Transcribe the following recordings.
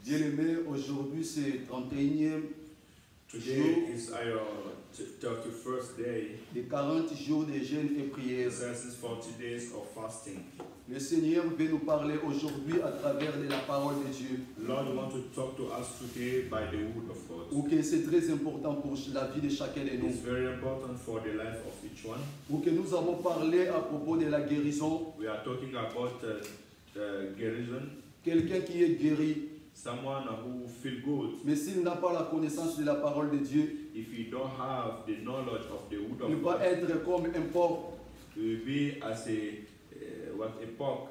Bien-aimés, aujourd'hui c'est 31e Today is our 31st day. des 40 jours de jeûne et prière. This is 40 days of fasting. Le Seigneur veut nous parler aujourd'hui à travers de la parole de Dieu. Lord, we want to talk to us today by the word of God. Ou que c'est très important pour la vie de chacun de nous. It's very important for the life of each one. Ou que nous avons parlé à propos de la guérison. We are talking about guérison. Quelqu'un qui est guéri. Someone who feel good. Mais s'il n'a pas la connaissance de la parole de Dieu, if you don't have the knowledge of the word il of va God, être comme un porc. you will be as a pork.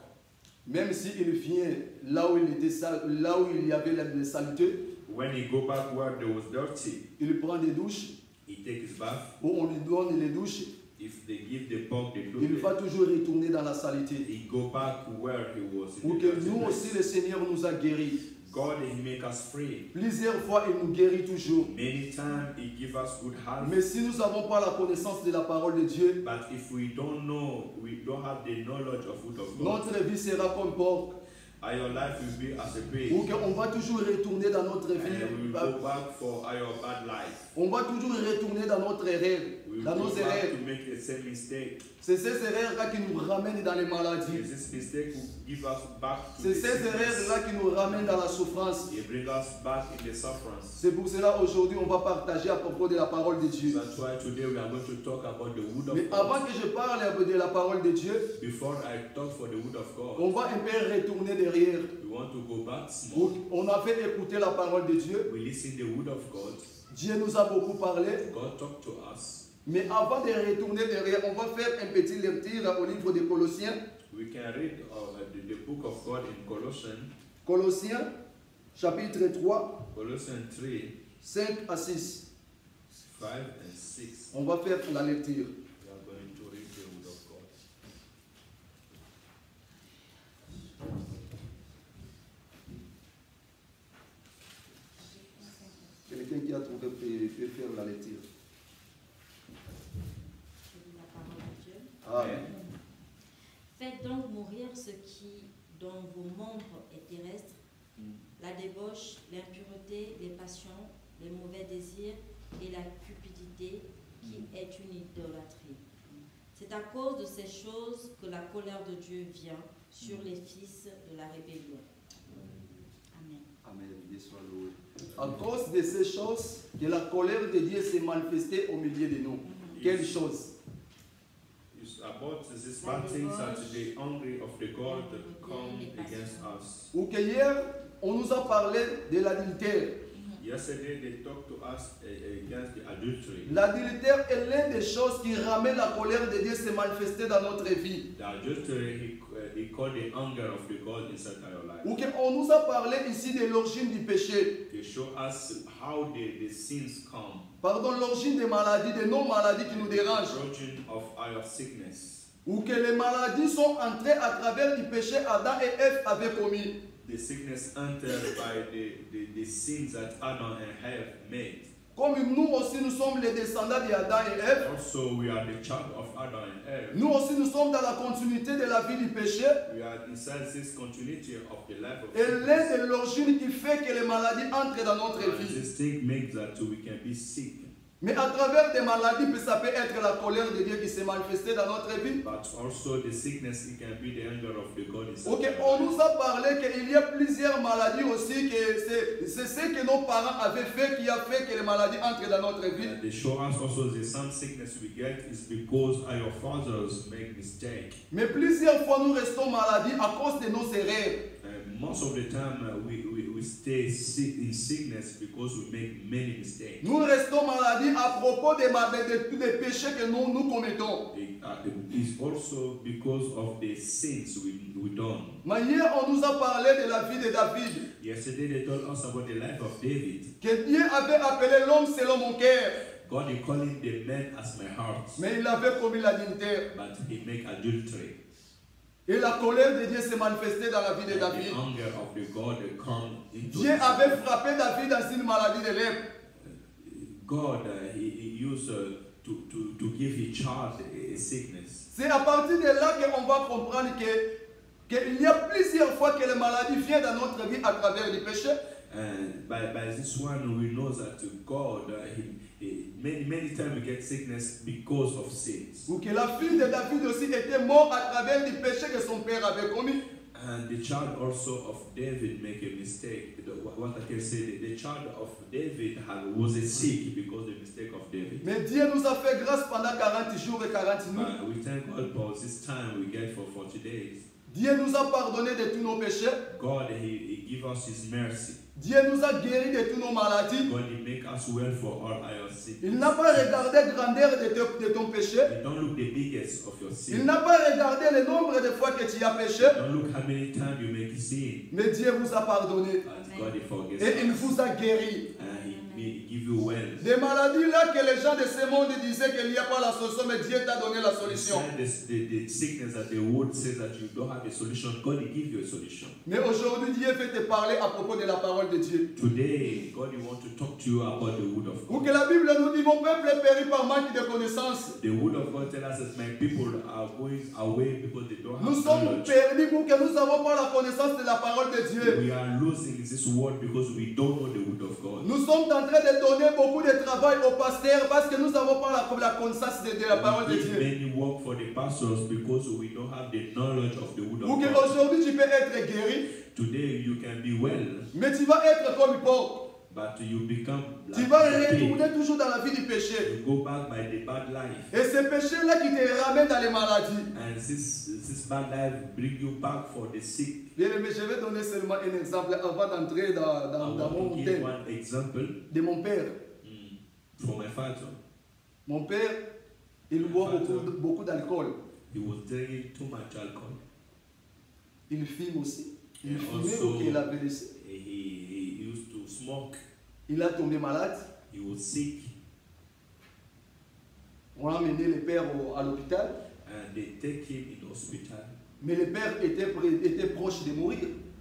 Même s'il vient là où il était là où il y avait la saleté, When he go back where there was dirty, il prend des douches, he take his bath. où on lui donne les douches, If they give the pork the il food, va toujours retourner dans la saleté. he go back where he was. In Ou the que dirty nous place. aussi, le Seigneur nous a guéris. God, he make us free. Plusieurs fois, il nous guérit toujours. Many times he give us good health. Mais si nous n'avons pas la connaissance de la parole de Dieu, But if we don't know, we don't have the knowledge of food of God, notre vie sera comme porc. our life will be as a pig. Ou qu'on va toujours retourner dans notre And we will vie. go back for our bad life. On va toujours retourner dans notre erreur, We will dans go nos back erreurs. to make the same mistake. C'est ces erreurs-là qui nous ramènent dans les maladies. Is this mistake will give us back to C'est the ces sickness. erreurs-là qui nous ramènent dans la souffrance. It bring us back in the sufferance. C'est pour cela aujourd'hui on va partager à propos de la parole de Dieu. That's why today we are going to talk about the word Mais of God. avant que je parle un peu de la parole de Dieu, Before I talk for the word of on God, va un peu retourner derrière. we want to go back small. On a fait écouter la parole de Dieu. We listen the word of God. Dieu nous a beaucoup parlé. God talk to us. Mais avant de retourner derrière, on va faire un petit lecture au livre de Colossiens. We can read the book of God in Colossians. Colossiens, chapitre 3, Colossians 3, 5 à 6. 5 and 6. On va faire la lecture. We are going to read the word of God. Quelqu'un qui a trouvé peut faire la lecture. La parole de Dieu. Amen. Faites donc mourir ce qui, dans vos membres, est terrestre, la débauche, l'impureté, les passions, les mauvais désirs et la cupidité, qui est une idolâtrie. C'est à cause de ces choses que la colère de Dieu vient sur les fils de la rébellion. Amen. Amen. Dieu soit loué. À cause de ces choses, que la colère de Dieu s'est manifestée au milieu de nous. Quelle chose? It's about these bad things that the anger of the God come against us. Ou que hier, on nous a parlé de l'adultère. Yesterday they talked to us against the adultery. L'adultère est l'une des choses qui ramène la colère de Dieu se manifester dans notre vie. The adultery, he called the anger of the God inside our life. Ou qu'on nous a parlé ici de l'origine du péché. They show us how the sins come. Pardon, l'origine des maladies, des non-maladies qui nous dérangent. The origin of our sickness. Ou que les maladies sont entrées à travers du péché Adam et Ève avaient commis. The sickness entered by the sins that Adam and Eve made. Comme nous aussi, nous sommes les descendants d'Adam et Ève. Also, we are the child of Adam and Eve. Nous aussi, nous sommes dans la continuité de la vie du péché. We are inside this continuity of the life of Et sickness. l'un de l'origine qui fait que les maladies entrent dans notre And vie. this thing makes that we can be sick. Mais à travers des maladies, ça peut être la colère de Dieu qui s'est manifestée dans notre vie. But also the sickness, it can be the anger of the God inside. Ok, on nous a parlé qu'il y a plusieurs maladies aussi, que c'est ce que nos parents avaient fait qui a fait que les maladies entrent dans notre vie. And they show us also the some sickness we get is because our fathers make mistake. Mais plusieurs fois, nous restons malades à cause de nos erreurs. And most of the time we stay sick in sickness because we make many mistakes. Nous restons malades à propos des péchés que nous commettons. It's also because of the sins we done. Mais hier, on nous a parlé de la vie de David. Yesterday they told us about the life of David. Que Dieu avait appelé l'homme selon mon cœur. God is calling the man as my heart, Mais il avait commis l'adultère. but he make adultery. Et la colère de Dieu s'est manifestée dans la vie de And David. the anger of the God come into Dieu his avait life. frappé David dans une maladie de lèpre. God, he used to give his child a sickness. C'est à partir de là qu'on va comprendre qu'il y a plusieurs fois que les maladies viennent dans notre vie à travers le péché. And by this one, we know that God, many times we get sickness because of sins. Ou que la fille de David aussi était morte à travers le péché que son père avait commis. And the child also of David make a mistake. What I can say, the child of David was sick because of the mistake of David. Mais Dieu nous a fait grâce pendant 40 jours et 40 nuits. We thank God for this time we get for 40 days. Dieu nous a pardonné de tous nos péchés. God, he give us his mercy. Dieu nous a guéris de toutes nos maladies. God, he make us well for all our sins. Il n'a pas regardé la grandeur de ton péché. He don't look the biggest of your Il sin. n'a pas regardé le nombre de fois que tu as péché. Don't look how many times you make sin. Mais Dieu vous a pardonné. But God, he forgets Et il us. vous a guéri. And he give you well. Des maladies là que les gens de ce monde disaient qu'il n'y a pas la solution, mais Dieu t'a donné la solution. The sickness that the world says that you don't have a solution, God will give you a solution. Mais aujourd'hui, Dieu veut te parler à propos de la parole de Dieu. Today, God will want to talk to you about the word of Ou God. que la Bible nous dit, mon peuple est péri par manque de connaissances. The word of God tells us that my people are going away because they don't Nous have sommes knowledge. perdus pour que nous n'avons pas la connaissance de la parole de Dieu. We are losing this word because we don't know the word of God. Nous sommes en train de donner beaucoup de travail aux pasteurs parce que nous n'avons pas la connaissance de la parole de We give Dieu. many work for the pastors because we don't have the knowledge of the word Ou of God. qu'aujourd'hui tu peux être guéri, Today you can be well, mais tu vas être comme pauvre. but you become Tu like vas a pig. retourner toujours dans la vie du péché. You go back by the bad life. Et ce péché-là qui te ramène dans les maladies. And this bad life bring you back for the sick. Bien aimé, je vais donner seulement un exemple avant d'entrer dans I want mon to give thème. one example De mon père. for my father. Mon père, il boit beaucoup d'alcool. He was drinking too much alcohol. Il fume aussi. Il And fumait also, ou qu'il avait laissé. he used to smoke. Il a tombé malade. He was sick. On a amené le père à l'hôpital, and they take him in the hospital. mais le père était proche de mourir.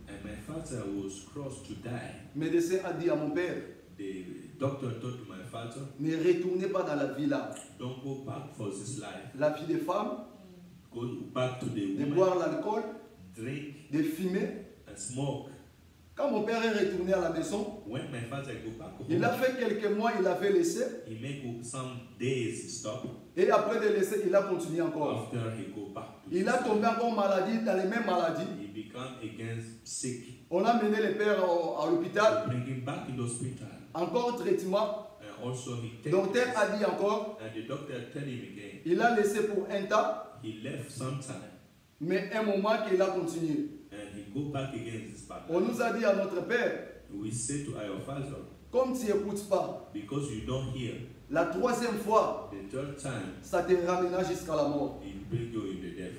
And my father was close to die. Le médecin a dit à mon père, The doctor told to my father, ne retournez pas dans la vie là. don't go back for this life. La vie des femmes, Go back to the de woman, boire l'alcool, drink de fumer. and smoke. Quand mon père est retourné à la maison, When my father go back home, il a fait quelques mois, il avait laissé. he make some days stop. Et après de laisser, il a continué encore. After he go back to Il a tombé encore maladie, dans les mêmes maladies. he become again sick. On a mené le père à l'hôpital. They bring him back in the hospital. Encore traitement. And also he Le take docteur a dit encore, and the doctor tell him again. il a laissé pour un temps, He left sometime mais un moment qu'il a continué. and he go back again this back. On nous a dit à notre père, We say to our father, comme tu n'écoutes pas, because you don't hear, la troisième fois, the third time ça te ramènera jusqu'à la mort. he bring you in the death.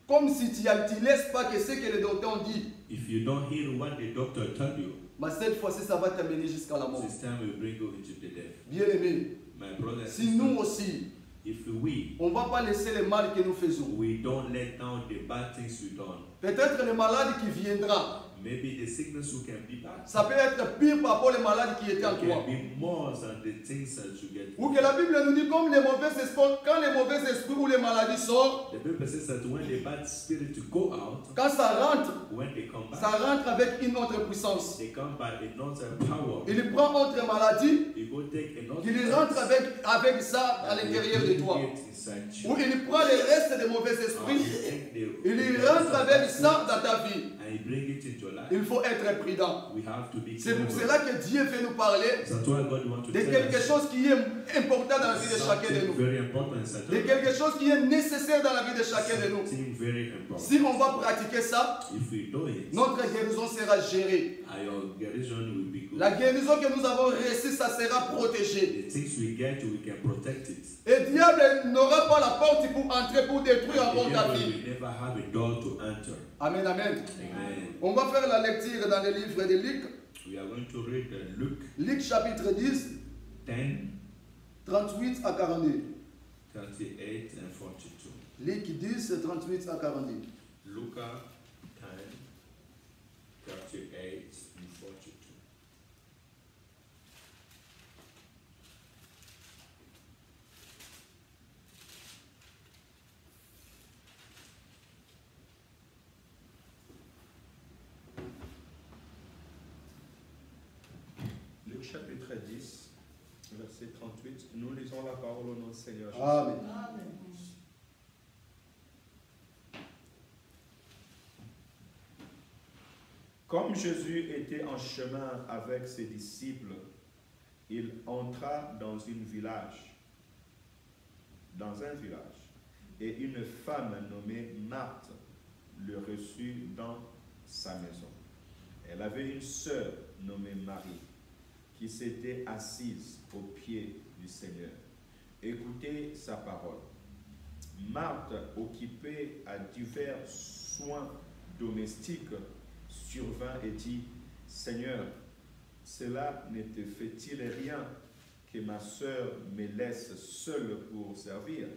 Comme si tu ne laisses pas que ce que les docteurs ont dit, If you don't hear what the doctor tell you, mais cette fois-ci, ça va t'amener jusqu'à la mort. this time will bring you into the death. Bien aimé, My brother and si nous sister, aussi, if we on ne va pas laisser le mal que nous faisons, don't let down the bad things we done, peut-être le malade qui viendra, maybe the sickness who can be bad, ça peut être pire par rapport aux malades qui étaient en it toi. can be more than the things that you get. Ou que la Bible nous dit comme les mauvais esprits, quand les mauvais esprits ou les maladies sortent, The Bible says that when the bad spirit go out, quand ça rentre, when they come ça back, rentre avec une autre puissance. they come by another power. Il prend autre maladie, You go take another il rentre avec ça à l'intérieur de toi. Ou il prend les restes des mauvais esprits, il rentre avec ça dans ta vie. and you bring it into your life. Il faut être prudent. We have to be C'est pour careful. cela que Dieu veut nous parler That's why God wants to de tell quelque us chose qui est important dans la vie de chacun de something nous. very important in De Satan. quelque chose qui est nécessaire dans la vie de chacun de nous. Something very important. Si on va pratiquer ça, If we do it, notre guérison sera gérée. our guérison will be good. La guérison que nous avons reçue, ça sera protégé. The things we get, we can protect it. Et le diable n'aura pas la porte pour entrer, pour détruire The encore ta devil vie. will never have a door to enter. Amen, amen. Amen. On va faire la lecture dans le livre de Luc. We are going to read Luke Luc chapitre 10, 10, 38 à 42. 38 and 42. Luc 10, 38 à 42. Luca 10, 38 and 42. Luc chapitre 10, verset 38. Nous lisons la parole au nom du Seigneur Jésus. Amen. Comme Jésus était en chemin avec ses disciples, il entra dans un village, et une femme nommée Marthe le reçut dans sa maison. Elle avait une sœur nommée Marie, qui s'était assise aux pieds du Seigneur. Écoutez sa parole. Marthe, occupée à divers soins domestiques, survint et dit, Seigneur, cela ne te fait-il rien que ma sœur me laisse seule pour servir?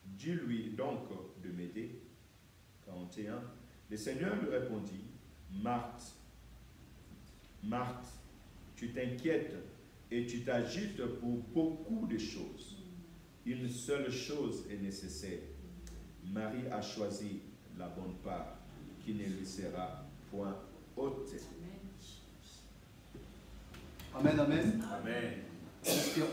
Dis-lui donc de m'aider. 41. Le Seigneur lui répondit, Marthe, Marthe, tu t'inquiètes et tu t'agites pour beaucoup de choses. Une seule chose est nécessaire. Marie a choisi la bonne part qui ne lui sera point ôtée. Amen, amen. Amen.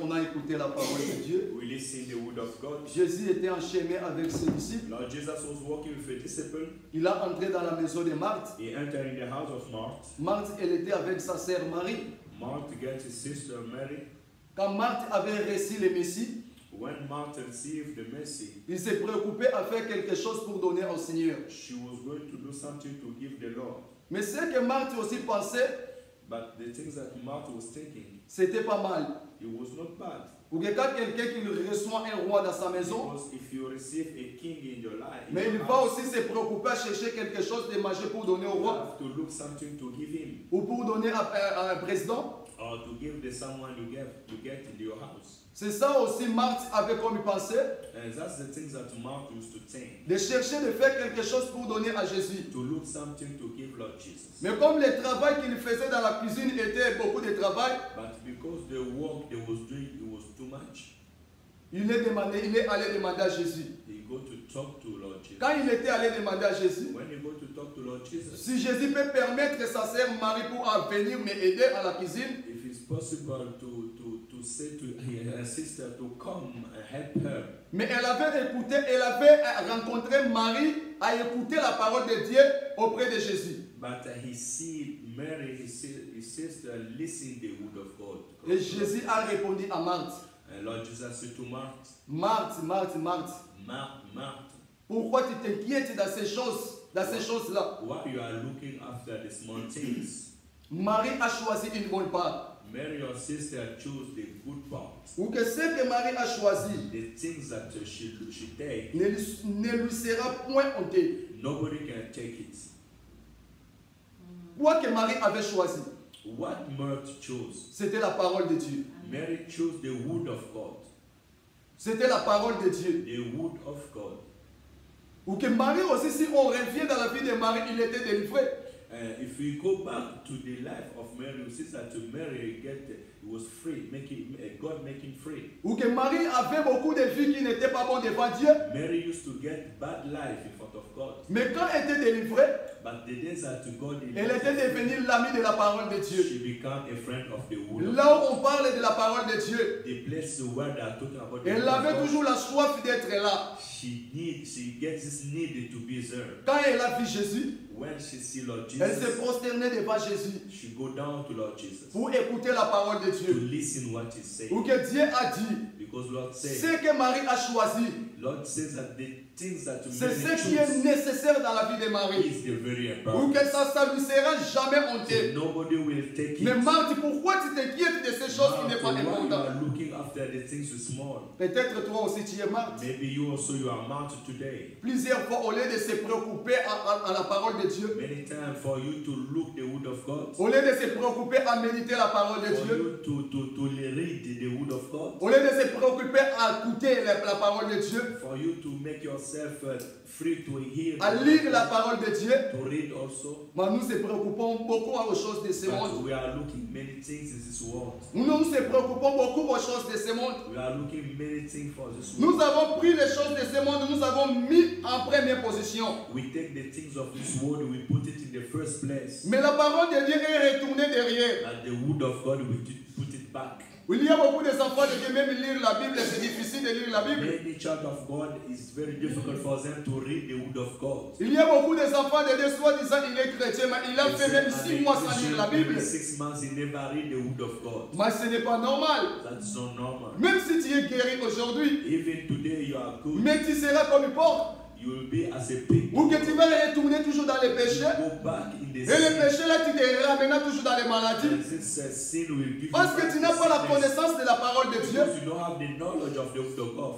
On a écouté la parole de Dieu. We listen the word of God. Jésus était en chemin avec ses disciples. Lord Jesus was walking with a disciple. Il a entré dans la maison de Marthe. He entered in the house of Martha. Marthe, elle était avec sa sœur Marie. Martha got his sister Mary. Quand Marthe avait reçu le Messie, When Martha received the mercy, il s'est préoccupé à faire quelque chose pour donner au Seigneur. she was going to do something to give the Lord. Mais ce que Marthe aussi pensait, But the things that Martha was thinking, c'était pas mal. it was not bad. Ou que quand quelqu'un qui reçoit un roi dans sa maison, Because if you receive a king in your life, mais il va aussi se préoccuper à chercher quelque chose de manger pour donner au you roi, have to look something to give him. ou pour donner à un président, Or or to give to someone you get in your house. C'est ça aussi Marthe avait comme pensée. And that's the things that Mark used to think. De chercher de faire quelque chose pour donner à Jésus. To look something to give Lord Jesus. Mais comme le travail qu'il faisait dans la cuisine était beaucoup de travail, but because the work they was doing it was too much, il est allé demander à Jésus. He go to talk to Lord Jesus. Quand il était allé demander à Jésus, When he go to talk to Lord Jesus, si Jésus peut permettre sa sœur Marie pour venir m'aider à la cuisine, if it's possible to say to her sister to come and help her. Mais elle avait rencontré Marie à écouter la parole de Dieu auprès de Jésus. But he see Mary, his sister, listen the word of God. Et Jésus a répondu à Marthe. And Lord Jesus said to Marthe, Marthe, Marthe, pourquoi tu t'inquiètes dans ces choses-là? why you are looking after the small things? Marie a choisi une bonne part. Mary, your sister, chose the good part. Ou que ce que Marie a choisi The things that she take, ne lui sera point honté. nobody can take it. Quoi que Marie avait choisi, What Mary chose? c'était la parole de Dieu. Mary chose the word of God. C'était la parole de Dieu. The word of God. Ou que Marie aussi, si on revient dans la vie de Marie, il était délivré. If we go back to the life of Mary, we see that Mary was free, God making free. Ou que Marie avait beaucoup de vies qui n'étaient pas bonnes devant Dieu. Mary used to get bad life in front of God. Mais quand elle était délivrée, But the days that God elle était devenue l'amie de la parole de Dieu. she became a friend of the word. Là où on parle de la parole de Dieu, The place where they are talking about the elle word of avait God, toujours la soif d'être là. she gets this need to be there. Quand elle a vu Jésus, When she see Lord elle se Jesus, prosternait devant Jésus she go down to Lord Jesus pour écouter la parole de to Dieu. listen what he says. Ou que Dieu a dit, Because Lord ce says, que Marie a choisi, Lord says that the things that c'est Mary ce qui est choose nécessaire dans la vie de Marie. is the very Ou important. que ça lui sera jamais honté. Nobody will take it. Mais Marthe, pourquoi tu t'inquiètes de ces choses qui n'est pas Why you importantes? are looking after the things too small? Peut-être toi aussi tu es Marthe. Maybe you are mounted today. Plusieurs fois, au lieu de se préoccuper à la parole de Dieu, Many times for you to look the word of God, au lieu de se préoccuper à méditer la parole de for Dieu, you to read the word of God, au lieu de se préoccuper à écouter la parole de Dieu, for you to make yourself free to hear, à lire la parole de Dieu, to read also. mais nous se préoccupons beaucoup aux choses de ce But monde. we are looking many things in this world. Nous se préoccupons beaucoup aux choses de ce monde. We are looking many things for this Nous world. avons pris les choses de ce monde, nous avons mis en première position. We take the things of this world, we put it in the first place. Mais la parole de Dieu est retournée derrière. And the word of God, we put it back. Il y a beaucoup d'enfants qui même lire la Bible, c'est difficile de lire la Bible. Many child of God is very difficult for them to read the word of God. Il y a beaucoup d'enfants de Dieu, soi-disant il est chrétien, mais il a fait même 6 mois sans lire la Bible. 6 months he never read the word of God. Mais ce n'est pas normal. That's not normal. Même si tu es guéri aujourd'hui, Even today you are good. mais tu seras comme porc. You will be as a pig. Ou que tu vas retourner toujours dans les péchés. Go back in the Et les sin. péchés là, tu te ramènes toujours dans les maladies. And this sin will give Parce you que tu n'as pas la sickness. connaissance de la parole de Dieu. Because you don't have the knowledge of the word of God.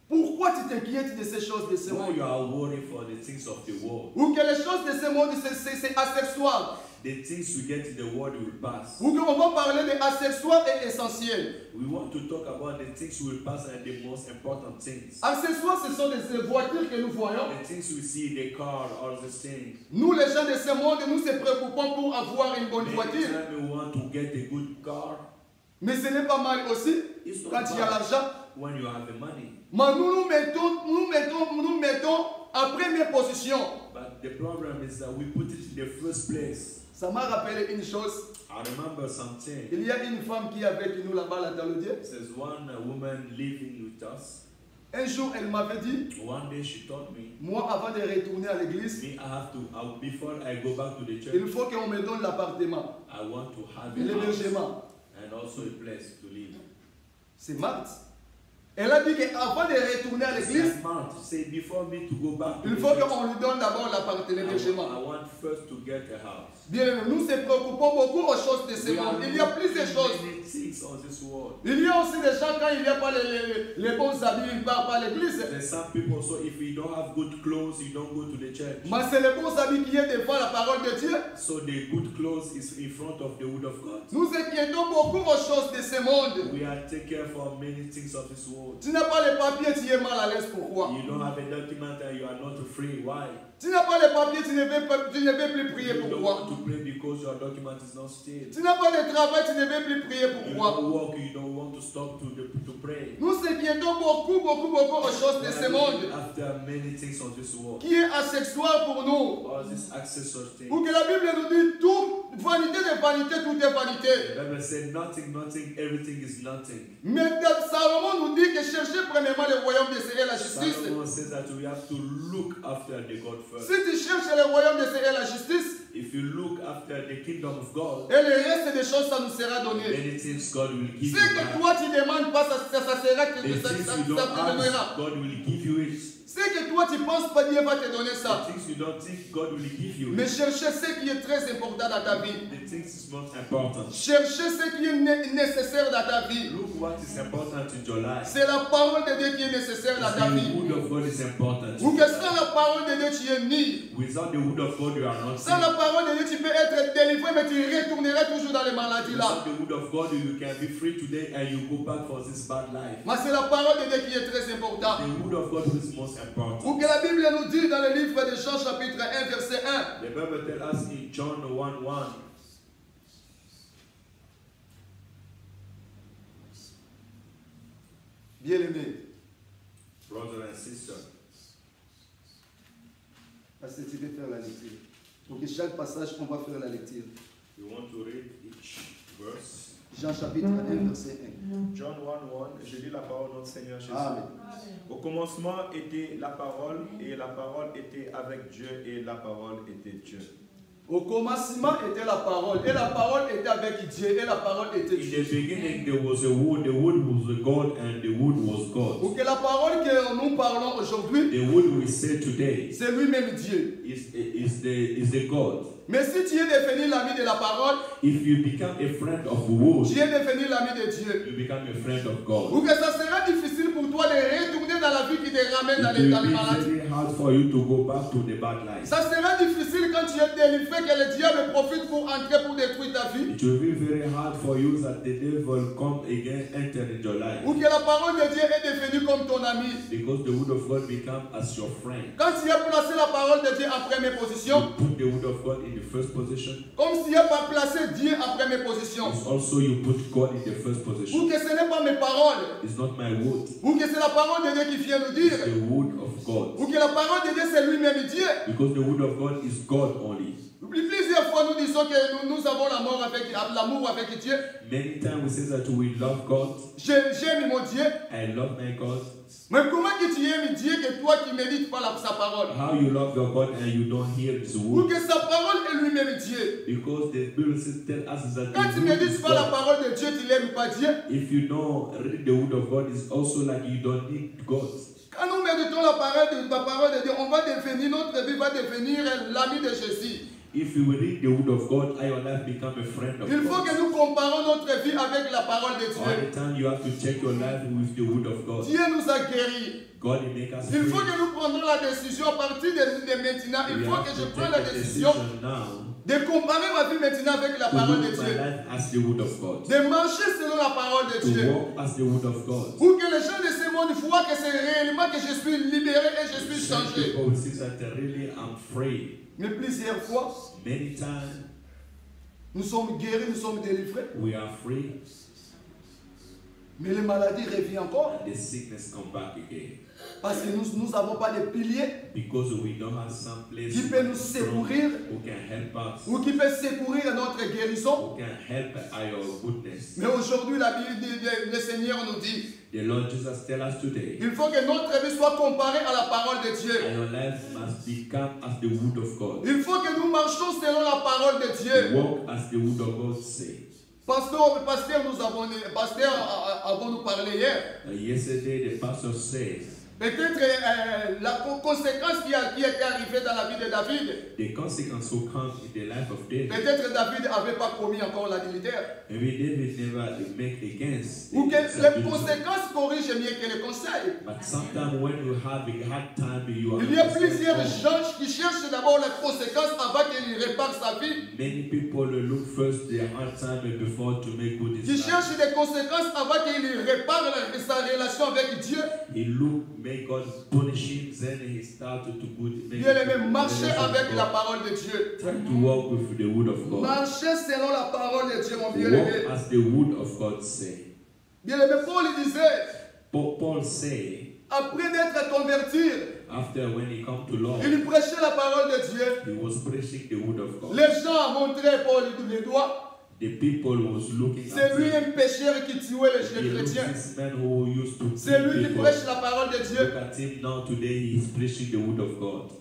Pourquoi tu t'inquiètes de ces choses de ce Why monde? you are worried for the things of the world. Ou que les choses de ce monde, c'est accessoire. The things you get in the world will pass. Ou qu'on va parler de accessoires et essentiels. We want to talk about the things will pass and the most important things. Accessoires, ce sont des voitures que nous voyons. The things we see, the car, all these things. Nous, les gens de ce monde, nous se préoccupons pour avoir une bonne Many voiture. times we want to get a good car. Mais ce n'est pas mal aussi It's not quand il y a bad l'argent. when you have the money. Mais nous mettons en première position. But the problem is that we put it in the first place. Ça m'a rappelé une chose. I remember something. Il y a une femme qui est avec nous là-bas dans le Dieu. There's one woman living with us. Un jour, elle m'avait dit, One day she told me, moi, avant de retourner à l'église, before I go back to the church, il faut qu'on me donne l'appartement, I want to have a house l'hébergement. and also a place to live. C'est Marthe. Elle a dit qu'avant de retourner à l'église, Say before me to go back to il the faut church, qu'on lui donne d'abord I l'hébergement. want first to get a house. Bien, nous nous préoccupons beaucoup aux choses de ce monde. Il y a plusieurs choses. Many things on this world. Il y a aussi des gens, quand il n'y a pas les bons habits, ils ne partent pas à l'église. There's some people, so if you don't have good clothes, you don't go to the church. Mais c'est les bons habits qui est devant la parole de Dieu. So the good clothes is in front of the word of God. Nous inquiétons beaucoup aux choses de ce monde. We are taking care for many things of this world. Tu n'as pas les papiers, tu es mal à l'aise. Pourquoi? You don't have a document and you are not free. Why? Tu n'as pas les papiers, tu ne veux plus prier. You don't Pourquoi? want to pray because your document is not still. Tu n'as pas de travail, tu ne veux plus prier. You Pourquoi? don't work, you don't want to stop to pray. Nous inquiétons beaucoup aux choses de ce monde. After many things on this world. Qui est asexuel pour nous. All these accessory things. Ou que la Bible nous dit tout, vanité de vanité, tout est vanité. The Bible says nothing, everything is nothing. Mais Salomon nous dit que cherchez premièrement le royaume de Dieu et la justice. Solomon says that we have to look after the God first. Si tu cherches le royaume de Dieu et la justice, If you look after the kingdom of God, et le reste des choses, ça nous sera donné. many things God will give Ce you que back. toi tu demandes pas, ça sera que The ça things te you don't donnera. ask, God will give you it. Ce que toi tu penses pas, Dieu va te donner ça. The things you don't think, God will give you Mais it. cherchez ce qui est très important dans ta vie. The things is most important. Cherchez ce qui est nécessaire dans ta vie. Look what is important in your life. C'est la parole de Dieu qui est nécessaire dans ta The vie. word of God is important. Ou que sans la parole de Dieu, tu es ni. Without the word of God, you are not Sans la saved. parole de Dieu, tu peux être délivré, mais tu retourneras toujours dans les maladies là. Without the word of God, you can be free today and you go back for this bad life. Mais c'est la parole de Dieu qui est très importante. The word of God is most important. Ou que la Bible nous dit dans le livre de Jean chapitre 1 verset 1. The Bible tells us in John 1:1. Bien-aimé, Brother and sister, parce que tu veux faire la lecture. Pour que chaque passage, on va faire la lecture. you want to read each verse. Jean chapitre 1 verset 1. John 1:1, je lis la parole de notre Seigneur Jésus. Amen. Au commencement était la parole, et la parole était avec Dieu, et la parole était Dieu. Au commencement était la parole, et la parole était avec Dieu, et la parole était In Dieu. the beginning there was a word, the word was God, and the word was God. Pour que la parole que nous parlons aujourd'hui, The word we say today c'est lui-même Dieu. is the God. Mais si tu es devenu l'ami de la parole, If you become a friend of the word, tu es devenu l'ami de Dieu. you become a friend of God. Ou que ça sera difficile pour toi de retourner dans la vie qui te ramène dans It les will maladies. be very hard for you to go back to the bad life. Ça sera difficile quand tu es délivré, que le diable profite pour entrer pour détruire ta vie. It will be very hard for you that the devil come again, enter in your life. Ou que la parole de Dieu est devenue comme ton ami. Because the word of God become as your friend. Quand tu as placé la parole de Dieu en première position, You put the word of God in the first position. comme si tu n'as pas placé Dieu en première position. It's also you put God in the first Ou position. que ce n'est pas mes paroles. It's not my word. Ou que c'est la parole de Dieu qui vient nous It's dire. the word of God. Ou que la parole de Dieu c'est lui-même Dieu. Because the word of God is God only. Plusieurs fois nous disons que nous avons l'amour avec Dieu. Many times we say that we love God. J'aime mon Dieu. I love my God. Mais comment que tu aimes Dieu que toi qui ne médites pas sa parole? How you love your God and you don't hear His Ou word? que sa parole est lui-même Dieu. Because the Bible says tell us that Quand tu the ne word is médites pas la God. parole de Dieu, tu n'aimes pas Dieu. If you don't read the word of God, it's also like you don't need God. Quand nous méditons la parole de Dieu, on va devenir, notre vie va devenir l'ami de Jésus. If you read the word of God, your life become a friend of Il faut que God. nous comparons notre vie avec la parole de All Dieu. the time you have to check your life with the word of God. Dieu nous a guéris. God will make us Il free. faut que nous prenions la décision à partir de maintenant. Il We faut have que to je take prenne la a décision decision now de comparer ma vie maintenant avec la to parole de live my Dieu. life as the word of God. De marcher selon la parole de To Dieu. walk as the word of God. Pour que les gens de ce monde voient que c'est réellement que je suis libéré et je suis Some changé. people will see that really I'm free. Mais plusieurs fois, Many times nous sommes guéris, nous sommes délivrés. we are free Mais les maladies reviennent encore. and the sickness come back again. Parce que nous n'avons pas de piliers Because we don't have some place qui peut nous secourir who can help us, ou qui peut secourir notre guérison. who can help our goodness. Mais aujourd'hui, la Bible, le Seigneur nous dit, The Lord Jesus tell us today, il faut que notre vie soit comparée à la parole de Dieu. and your life must become as the word of God. Il faut que nous marchions selon la parole de Dieu. Walk as the word of God say. Pasteur, nous avons parlé hier. Yesterday the pastor said Peut-être la conséquence qui était arrivée dans la vie de David. The consequence will come in the life of David. Peut-être David n'avait pas commis encore l'adultère. Maybe David never make against. Ou que les conséquences corrigent mieux que les conseils. But sometimes when you have a hard time, you are. Il y a plusieurs gens qui cherchent d'abord les conséquences avant qu'il répare sa vie. Many people look first their hard time before to make good Qui cherchent des conséquences avant qu'il répare sa relation avec Dieu. He look, make God punish him, then he started to good. Bien aimé, marcher avec la parole de Dieu. Try to walk with the word of God. Marcher selon la parole de Dieu, mon bien-aimé. Walk as the word of God say. Bien aimé, Paul disait, Paul say, après d'être converti, after when he come to Lord, il prêchait la parole de Dieu. he was preaching the word of God. Les gens montraient Paul les doigts. The people was looking C'est at lui him. un pécheur qui tuait les chrétiens. This man who used to C'est lui qui people. prêche la parole de Dieu. Look at him now today, he is preaching the word of God.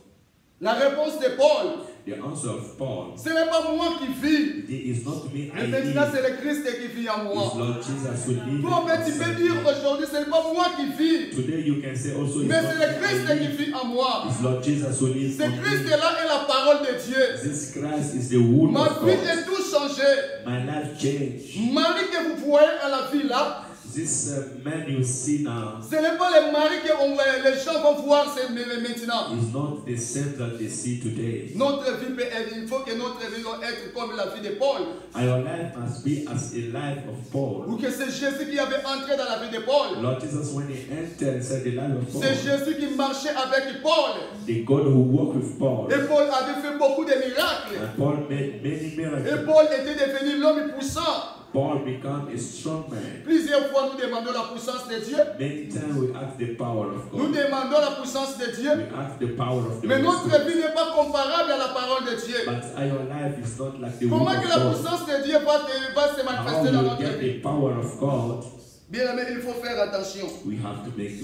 La réponse de Paul, The answer of Paul, ce n'est pas moi qui vis. it is not me, I Mais live. maintenant, c'est le Christ qui vit en It's moi. Lord Jesus who lives. Toi, mais tu peux dire aujourd'hui, ce n'est pas moi qui vis. Today you can say also it's Mais not c'est me, le I Christ live. qui vit en moi. It's Lord Jesus who lives Ce on me. Christ-là est la parole de Dieu. This Christ is the word Ma of vie God. est tout changé. My life changed. Marie que vous voyez à la vie là, This man you see now ce n'est pas le mari que les gens vont voir maintenant. is not the same that they see today. Notre vie peut être, il faut que notre vie doit être comme la vie de Paul. Our life must be as a life of Paul. Ou que c'est Jésus qui avait entré dans la vie de Paul. Lord Jesus, when he entered inside the life of Paul, C'est Jésus qui marchait avec Paul. the God who walked with Paul, Et Paul avait fait beaucoup de miracles. and Paul made many Et miracles. Paul était devenu l'homme puissant. Paul became a strong man. Plusieurs fois, nous demandons la puissance de Dieu. Many times we ask the power of Nous God. demandons la puissance de Dieu. We ask the power of the Mais Holy notre Spirit. vie n'est pas comparable à la parole de Dieu. But our life is not like the Comment word que of la God. puissance de Dieu va se How manifester dans you notre get vie? the power of God, Bien aimé, il faut faire attention. we have to make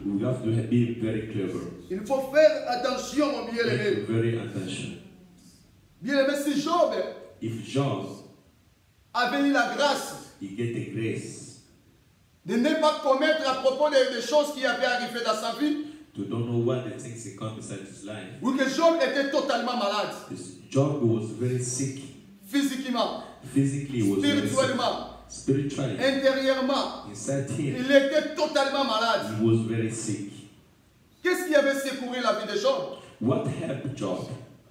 we have to be very clever. Il faut faire attention, mon bien-aimé. Make very attention. Bien aimé, si Job If Job, avait eu la grâce he get the grace de ne pas commettre à propos des choses qui avaient arrivé dans sa vie, to don't know what the things that come inside his life. ou que Job était totalement malade, Job was very sick. physiquement, Physically, he was very sick. spirituellement, Spiritually, intérieurement, inside him, il était totalement malade. he was very sick. Qu'est-ce qui avait secouru la vie de Job? What helped Job?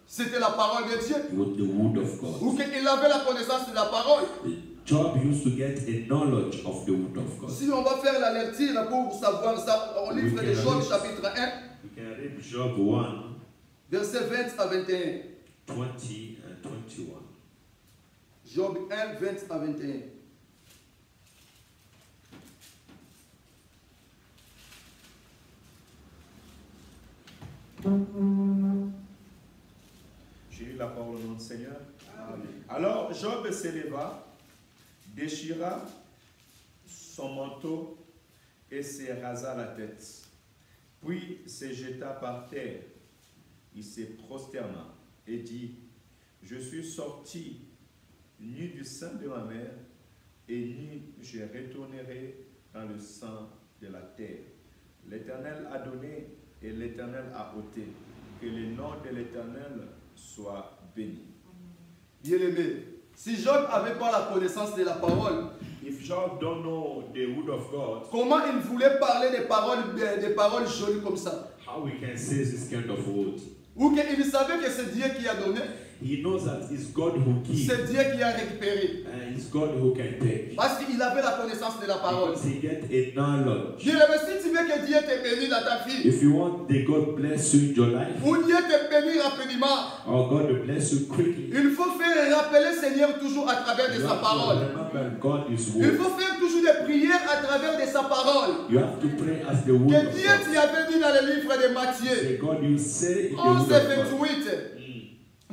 C'était la parole de Dieu. It was the word of God. Ou qu'il avait la connaissance de la parole. Job used to get a knowledge of the word of God. Si on va faire la lecture pour savoir ça, au livre de Job, chapitre 1, We can read Job 1, versets 20 à 21. 20 and 21. Job 1, 20 à 21. J'ai lu la parole de notre Seigneur. Amen. Alors Job s'éleva, déchira son manteau et se rasa la tête. Puis se jeta par terre. Il se prosterna et dit, je suis sorti nu du sein de ma mère et nu je retournerai dans le sein de la terre. L'Éternel a donné et l'Éternel a ôté. Que le nom de l'Éternel soit béni. Bien aimé, si Job n'avait pas la connaissance de la parole, If Job don't know the word of God, comment il voulait parler des paroles jolies comme ça? how we can say this kind of word? Ou qu'il savait que c'est Dieu qui a donné, He knows that it's God who gives c'est Dieu qui a récupéré. and it's God who can take. Parce qu'il avait la connaissance de la parole. Because he get a knowledge. Bien aimé, si tu veux que Dieu te bénisse dans ta vie, If you want the God bless you in your life, ou Dieu te bénisse rapidement, or God to bless you quickly, il faut faire rappeler le Seigneur toujours à travers de you sa have to parole. remember God is Il word. faut faire toujours des prières à travers de sa parole. You have to pray as the word Que of Dieu God. t'y avait dit dans le livre de Matthieu, Say, God, you say in the 11 word et of God. 28.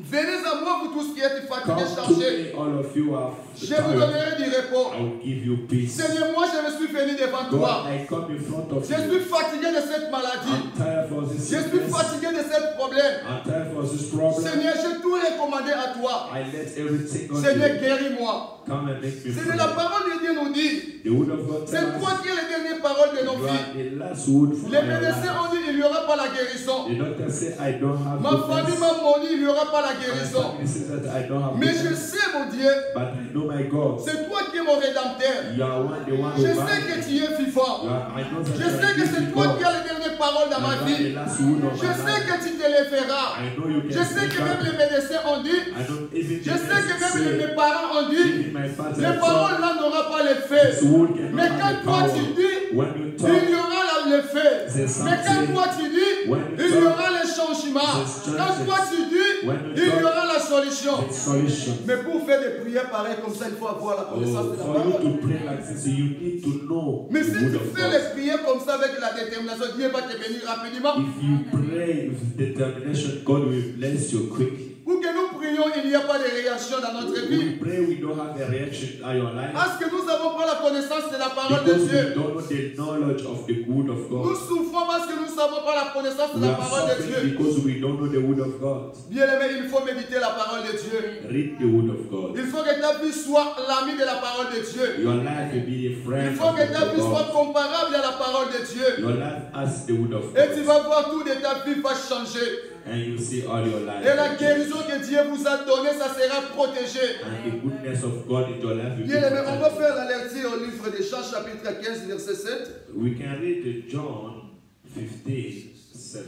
Venez à moi, vous tous qui êtes fatigués, Come to chargés. me, all of you are Je vous tired. donnerai du repos. I will give you peace. Seigneur, moi je me suis venu de devant toi. God, I come in front of Je you. suis fatigué de cette maladie. I'm tired for this Je suis sickness. fatigué de ce problème. I'm tired for this problem. Seigneur, j'ai tout recommandé à toi. I let everything on Seigneur, you. guéris-moi. Come and make me Seigneur, free. la parole de Dieu nous dit, The word of God c'est tells toi us qui es les dernières paroles de nos you vies. are the last word for Les our médecins life. ont dit, il n'y aura pas la guérison. The doctor say I don't have Ma famille goodness. m'a maudit, il n'y aura pas la My guérison. family says that I don't have Mais je goodness. sais, mon Dieu, But I know my God. c'est toi qui es mon rédempteur. You are the one Je who sais que tu es vivant. I know that Je you are sais que c'est living toi God. qui as les dernières paroles dans ma You are vie. the last word of Je my sais life. que tu te les feras. I know you can Je sais que speak même up. les médecins ont dit, I don't even je sais que même mes parents ont dit, even my father les and paroles son, là n'auront pas l'effet. this word cannot Mais have quand the toi power. tu dis, When you il talk, y aura l'effet. there's Mais quand something. toi tu dis, When you il y talk, aura le changement. there's Quand toi tu dis, When you il y talk, aura la solution. there's solution. Mais pour faire des prières pareilles comme ça, il faut avoir la connaissance de la For you parole. to pray like this, you need to know Mais the si word tu of fais God. les prières comme ça avec la détermination, Dieu va te bénir rapidement. If you pray with determination, God will bless you quickly. Pour que nous prions, il n'y a pas de réaction dans notre vie. We pray, we don't have a reaction in your life. Parce que nous n'avons pas la connaissance de la parole de Because we Dieu. don't know the knowledge of the word of Nous God. souffrons parce que nous ne savons pas la connaissance de We la are parole de suffering Dieu. because we don't know the word of God. Bien aimé, il faut méditer la parole de Dieu. Read the word of God. Il faut que ta vie soit l'ami de la parole de Dieu. Your life will be a Il friend faut of que ta vie soit God. comparable à la parole de Dieu. Your life as the word of Et tu God. vas voir tout de ta vie va changer. And you see all your life. Et la guérison que Dieu vous a donnée, ça sera protégé. And the goodness of God in your life will be Bien aimé, on va protected. faire la lecture au livre de Jean, chapitre 15, verset 7. We can read John 15:7.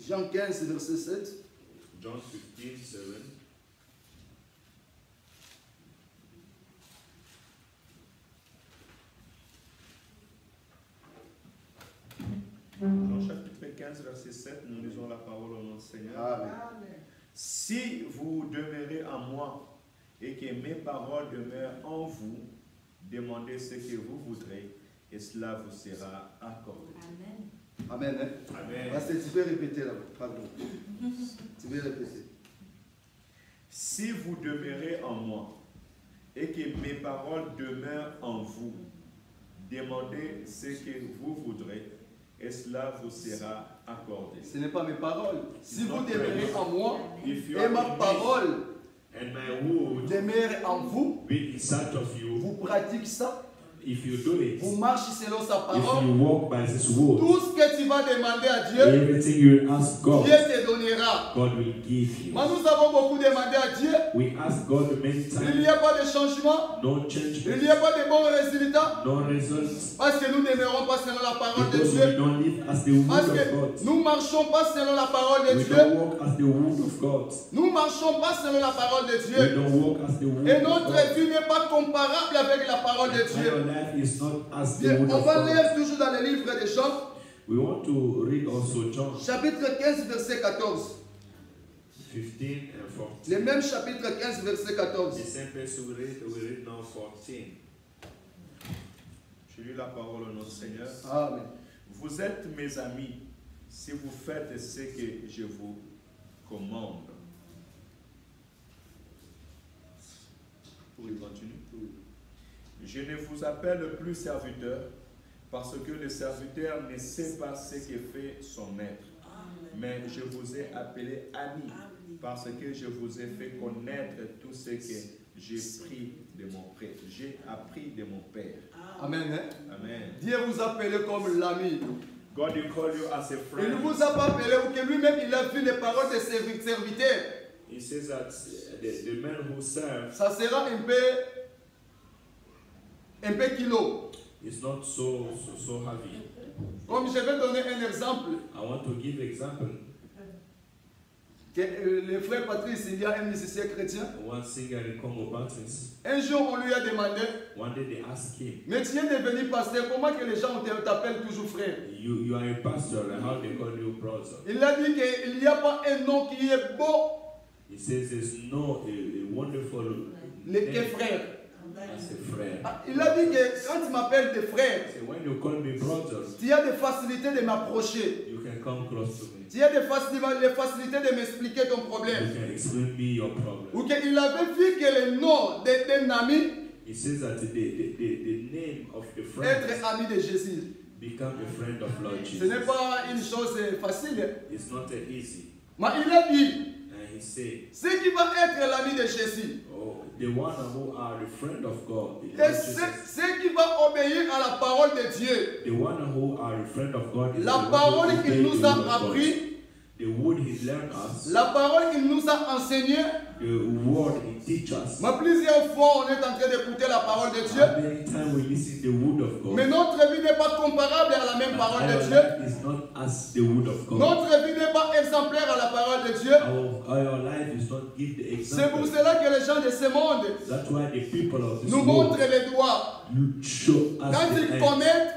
Jean 15, verset 7. John 15:7. Jean chapitre 15, verset 7, nous lisons la parole au nom du Seigneur. Amen. Si vous demeurez en moi et que mes paroles demeurent en vous, demandez ce que vous voudrez et cela vous sera accordé. Amen. Amen. Hein? Amen. Parce que tu peux répéter là. Pardon. Tu peux répéter. Si vous demeurez en moi et que mes paroles demeurent en vous, demandez ce que vous voudrez et cela vous sera accordé. Ce n'est pas mes paroles. Si vous demeurez en moi If you et are ma in me parole and my word demeure en vous, be inside of you, vous pratiquez ça, if you do it, vous marchez selon sa if parole, you walk by this word, tout ce que tu vas demander à Dieu, everything you ask God, Dieu te donnera. God will give you. Moi, nous avons beaucoup demandé à Dieu. We ask God many Il n'y times, a pas de changement. no Il change, n'y a pas de bons résultats. no results, Parce que nous ne demeurons pas selon la parole de because we Dieu. don't live as the Parce word of que God. nous ne marchons pas selon la parole de We Dieu. don't walk as the word of God. Nous ne marchons pas selon la parole de We Dieu. don't walk as the word Et of notre God. vie n'est pas comparable avec la parole de And Dieu. your life is not as the Bien, word on of va God. lire toujours dans le livre de Jean, We want to read also John chapitre 15, verset 14. 15 and 14. Le même chapitre 15, verset 14. The same place we read now 14. Je lis la parole au nom du Seigneur. Amen. Vous êtes mes amis si vous faites ce que je vous commande. Je continue. Je ne vous appelle plus serviteur parce que le serviteur ne sait pas ce que fait son maître. Mais je vous ai appelé ami parce que je vous ai fait connaître tout ce que j'ai appris de mon père. J'ai appris de mon père. Amen. Hein? Amen. Dieu vous appelle comme l'ami. God will call you as a Il ne friend. vous a pas appelé ou que lui-même il a vu les paroles des serviteurs. He says that the man who serves Ça sera un peu kilo. is not so heavy. Comme je vais donner un exemple. I want to give example. Que, le frère Patrice, il y a un musicien chrétien. One singer in Congo Baptist, Un jour, on lui a demandé, one day they asked him, mais tu es devenu pasteur, comment que les gens t'appellent toujours frère? you are a pastor, how they call you brother? Il a dit qu'il n'y a pas un nom qui est beau, He says there's no a wonderful que name frère. as a friend. Ah, il a dit que quand tu m'appelles des frères, So when you call me brother, tu as des facilités de m'approcher. you can come close to me. Tu as des facilités de m'expliquer ton You problème. can explain me your problem. Ou qu'il avait vu que le nom d'un ami, He says that the name name of the friend. Être ami de Jésus. Become a friend of Lord Jesus. Ce n'est pas une chose facile. It's not easy. Mais il a dit, And he said, ce qui va être l'ami de Jésus, oh, the one who are the friend of God, the et Lord Jesus. ce qui va obéir à la parole de Dieu, The one who are the friend of God is la the one parole who qu'il obey nous the a word of God. appris, The word he learned us, la parole qu'il nous a enseigné. the word he teach us. Mais plusieurs fois, on est en train d'écouter la parole de Dieu, How many times we listen the word of God? mais notre vie n'est pas comparable à la même parole de Our Dieu. life is not as the word of God. Notre vie n'est pas exemplaire à la parole de Dieu. Our life is not give the C'est pour example. cela que les gens de ce monde That's why the people of this nous world montrent les doigts. show us Quand the ils end. commettent,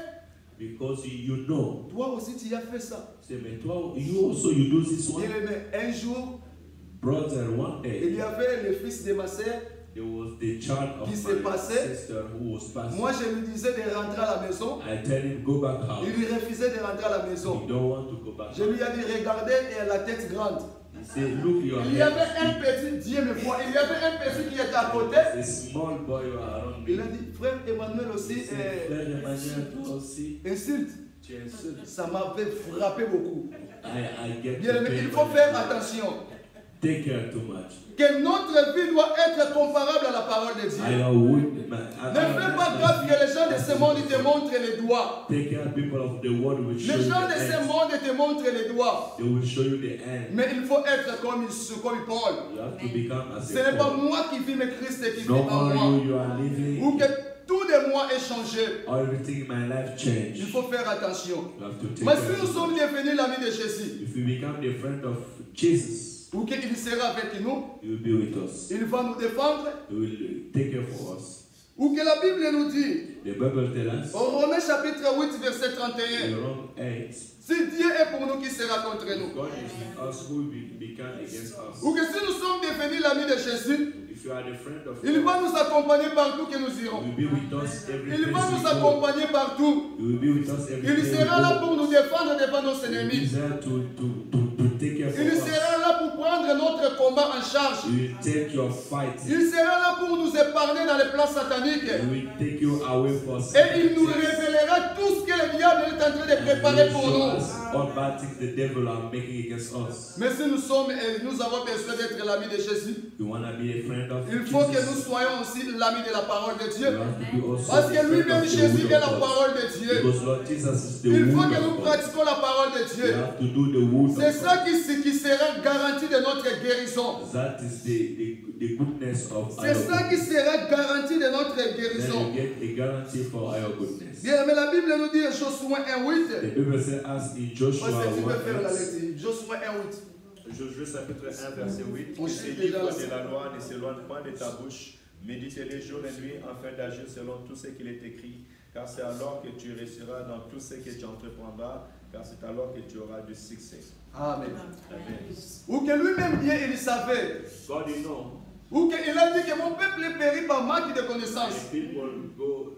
Because you know. toi aussi tu as fait ça. Say, mais toi, you also you do this one. Un jour, Brother, one il day y avait le fils de ma sœur. there was the child of Qui s'est my passé? sister who was passing. Moi, je lui disais de rentrer à la maison. I tell him go back house. Il lui refusait de rentrer à la maison. He don't want to go back. Je lui ai dit, regardez, et la tête grande. He said, look your Il y head. avait un petit, Dieu me voit, il y avait un petit qui était à côté. A small boy around me. Il a dit, frère Emmanuel aussi, Frère Emmanuel aussi. insulte. Tu insultes. Ça m'avait frappé beaucoup. I get Bien to aimé, pay il faut my faire attention. attention. Take care too much. Que notre vie doit être comparable à la parole de Dieu. Ne fais pas grave que les gens de ce monde te montrent les doigts. Take care people of the world will show Les you gens the de ce end. monde te montrent les doigts. They will show you the end. Mais il faut être comme Paul. You have to become as Ce n'est pas a Paul. moi qui vis, mais Christ qui vit No en more moi. you are living. Ou que tout de moi est changé. Everything in my life Il changed. faut faire attention. You have to take Mais care. si nous sommes devenus l'ami de Jésus, If you become the friend of Jesus, ou qu'il sera avec nous, he will be with us. il va nous défendre, He will take care for us. ou que la Bible nous dit, The Bible tells us au Romains chapitre 8, verset in 31, Romans 8, si Dieu est pour nous, qui sera contre nous? God is with us who will become against us. Ou que si nous sommes devenus l'ami de Jésus, If you are the friend of il va God, nous accompagner partout que nous he irons. will be with us every Il va place nous we go. accompagner partout. He will be with us every Il place we sera là go. pour nous défendre devant nos He ennemis. is there to take care Il of us. sera là pour prendre notre combat en charge. He will take your fight. Il sera là pour nous épargner dans les plans sataniques. He will take you away from Et il nous révélera tout ce que le diable est en train de préparer pour nous. all bad things the devil are making against us. Mais si nous sommes et nous avons besoin d'être l'ami de Jésus, You want to be a friend of il faut que nous Jesus. soyons aussi l'ami de la parole de Dieu. You have to be also Parce a que friend lui-même, of the Jésus word est la of God. parole de Dieu. Because Lord Jesus is the Il faut word que nous of God. pratiquions la parole de You Dieu. have to do the word C'est of ça God. qui sera garantie de notre guérison. That is the goodness of our C'est ça qui goodness. sera garantie de notre Then guérison. you get a guarantee for our goodness. Bien, mais la Bible nous dit, Josué 1:8. The Bible says us in Joshua Parce que tu peux faire la 1, lecture. Josué 1:8. Josué chapitre 1, verset 8. On Que cite ces déjà livres la- de la loi ne s'éloignent point de ta bouche. Médite-les jour et nuit afin d'agir selon tout ce qu'il est écrit. Car c'est alors que tu réussiras dans tout ce que tu entreprendras. Car c'est alors que tu auras du succès. Amen. Amen. Ou que lui-même bien il savait. God, you know, Ou qu'il a dit que mon peuple est péri par manque de connaissances. people go,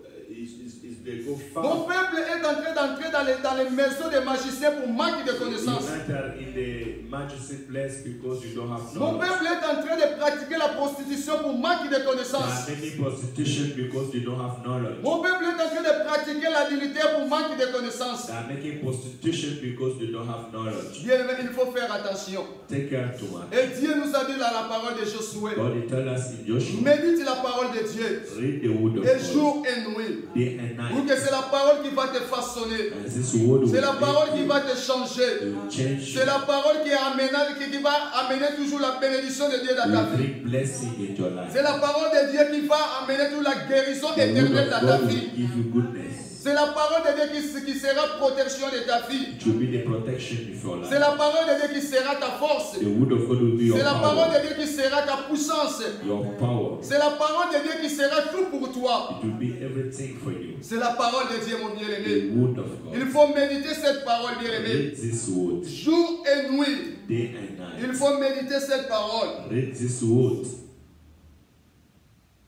they go Mon far. peuple est en train d'entrer dans les maisons des magiciens pour manque de You connaissances. enter in the majesty place because you don't have Mon knowledge. peuple est en train de pratiquer la prostitution pour manque de There connaissances. are many prostitution because you don't have knowledge. Mon peuple est en train de pratiquer l'adultère pour manque de connaissances. They are making prostitution because they don't have knowledge. Bien, il faut faire attention. Take care too much. Et Dieu nous a dit dans la parole de Josué, God, he tell us in Joshua, médite la parole de Dieu, read the word of et God jour et nuit. day and night. Ou que c'est la parole qui va te façonner. And this word will C'est la parole qui make va te changer. you change. C'est la parole qui va amener toujours la bénédiction de Dieu dans ta You vie. bring blessing in your life. C'est la parole de Dieu qui va amener toute la guérison The word éternelle of dans ta God will vie. give you goodness. C'est la parole de Dieu qui sera protection de ta vie. It will be the protection of your C'est life. la parole de Dieu qui sera ta force. The word of God will be your C'est la parole power. de Dieu qui sera ta puissance. Your power. C'est la parole de Dieu qui sera tout pour toi. It will be everything for you. C'est la parole de Dieu, mon bien-aimé. The word of Il God. faut méditer cette parole, bien-aimé. Read this word Jour et nuit. day and night. Il faut méditer cette parole. Read this word.